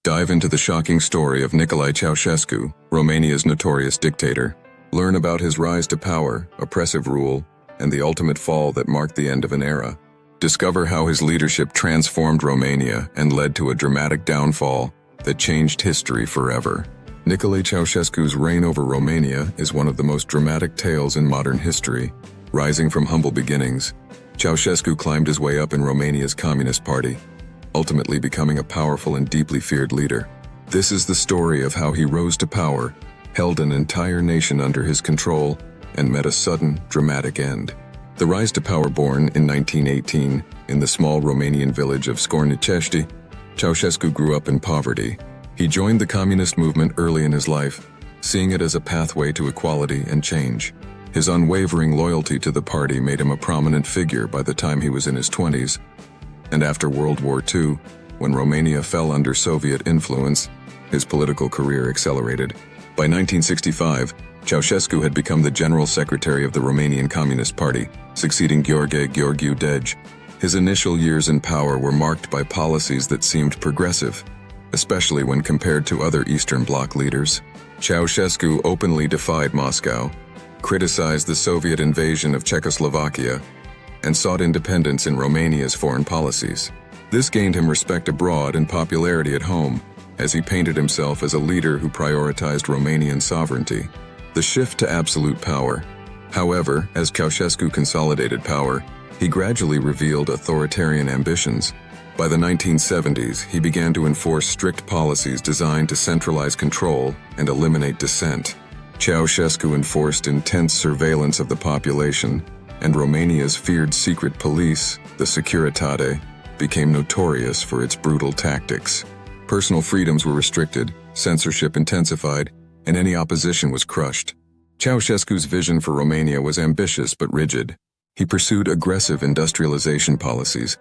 Dive into the shocking story of Nicolae Ceaușescu, Romania's notorious dictator. Learn about his rise to power, oppressive rule, and the ultimate fall that marked the end of an era. Discover how his leadership transformed Romania and led to a dramatic downfall that changed history forever. Nicolae Ceaușescu's reign over Romania is one of the most dramatic tales in modern history. Rising from humble beginnings, Ceaușescu climbed his way up in Romania's Communist Party, ultimately becoming a powerful and deeply feared leader. This is the story of how he rose to power, held an entire nation under his control, and met a sudden, dramatic end. The rise to power born in 1918 in the small Romanian village of Scornicești, Ceaușescu grew up in poverty. He joined the communist movement early in his life, seeing it as a pathway to equality and change. His unwavering loyalty to the party made him a prominent figure by the time he was in his 20s, and after World War II, when Romania fell under Soviet influence, his political career accelerated. By 1965, Ceaușescu had become the General Secretary of the Romanian Communist Party, succeeding Gheorghe Gheorghiu Dej. His initial years in power were marked by policies that seemed progressive, especially when compared to other Eastern Bloc leaders. Ceaușescu openly defied Moscow, criticized the Soviet invasion of Czechoslovakia, and sought independence in Romania's foreign policies. This gained him respect abroad and popularity at home, as he painted himself as a leader who prioritized Romanian sovereignty. The shift to absolute power. However, as Ceaușescu consolidated power, he gradually revealed authoritarian ambitions. By the 1970s, he began to enforce strict policies designed to centralize control and eliminate dissent. Ceaușescu enforced intense surveillance of the population, and Romania's feared secret police, the Securitate, became notorious for its brutal tactics. Personal freedoms were restricted, censorship intensified, and any opposition was crushed. Ceaușescu's vision for Romania was ambitious but rigid. He pursued aggressive industrialization policies,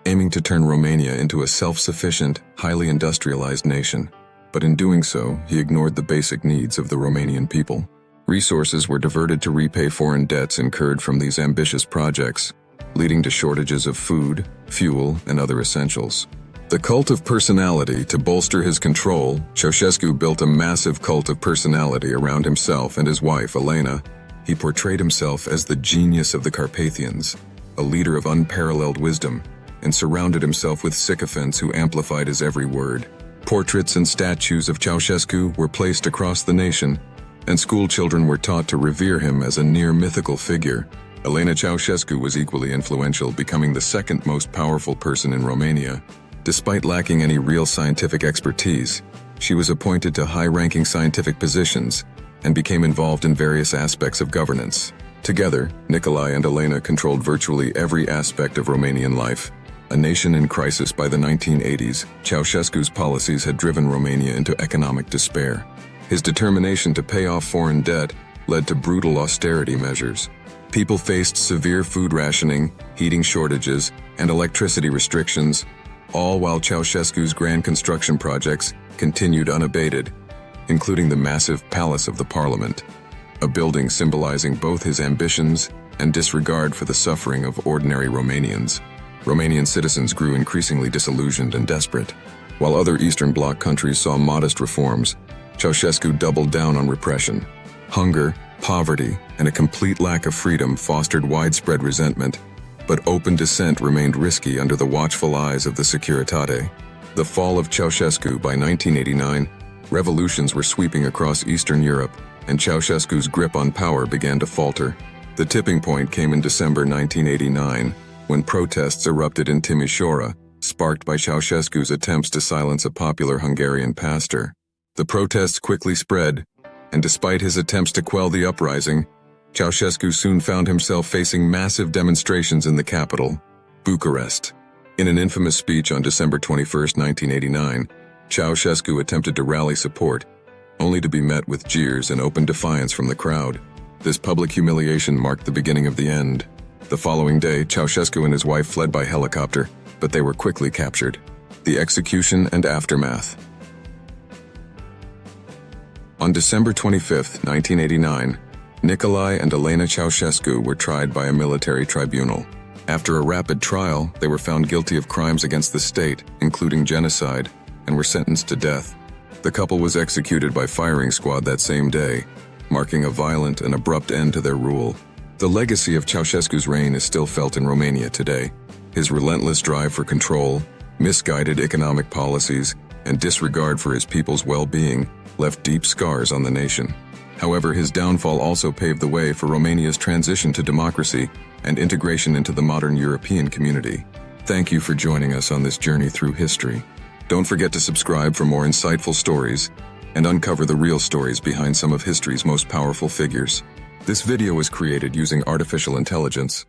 aiming to turn Romania into a self-sufficient, highly industrialized nation. But in doing so, he ignored the basic needs of the Romanian people. Resources were diverted to repay foreign debts incurred from these ambitious projects, leading to shortages of food, fuel, and other essentials. The cult of personality. To bolster his control, Ceaușescu built a massive cult of personality around himself and his wife, Elena. He portrayed himself as the genius of the Carpathians, a leader of unparalleled wisdom, and surrounded himself with sycophants who amplified his every word. Portraits and statues of Ceaușescu were placed across the nation, and school children were taught to revere him as a near-mythical figure. Elena Ceaușescu was equally influential, becoming the second most powerful person in Romania. Despite lacking any real scientific expertise, she was appointed to high-ranking scientific positions and became involved in various aspects of governance. Together, Nicolae and Elena controlled virtually every aspect of Romanian life. A nation in crisis by the 1980s, Ceaușescu's policies had driven Romania into economic despair. His determination to pay off foreign debt led to brutal austerity measures. People faced severe food rationing, heating shortages, and electricity restrictions, all while Ceaușescu's grand construction projects continued unabated, including the massive Palace of the Parliament, a building symbolizing both his ambitions and disregard for the suffering of ordinary Romanians. Romanian citizens grew increasingly disillusioned and desperate. While other Eastern Bloc countries saw modest reforms, Ceaușescu doubled down on repression. Hunger, poverty, and a complete lack of freedom fostered widespread resentment, but open dissent remained risky under the watchful eyes of the Securitate. The fall of Ceaușescu. By 1989, revolutions were sweeping across Eastern Europe, and Ceaușescu's grip on power began to falter. The tipping point came in December 1989, when protests erupted in Timișoara, sparked by Ceaușescu's attempts to silence a popular Hungarian pastor. The protests quickly spread, and despite his attempts to quell the uprising, Ceaușescu soon found himself facing massive demonstrations in the capital, Bucharest. In an infamous speech on December 21, 1989, Ceaușescu attempted to rally support, only to be met with jeers and open defiance from the crowd. This public humiliation marked the beginning of the end. The following day, Ceaușescu and his wife fled by helicopter, but they were quickly captured. The execution and aftermath. On December 25, 1989, Nicolae and Elena Ceaușescu were tried by a military tribunal. After a rapid trial, they were found guilty of crimes against the state, including genocide, and were sentenced to death. The couple was executed by firing squad that same day, marking a violent and abrupt end to their rule. The legacy of Ceaușescu's reign is still felt in Romania today. His relentless drive for control, misguided economic policies, and disregard for his people's well-being left deep scars on the nation. However, his downfall also paved the way for Romania's transition to democracy and integration into the modern European community. Thank you for joining us on this journey through history. Don't forget to subscribe for more insightful stories and uncover the real stories behind some of history's most powerful figures. This video was created using artificial intelligence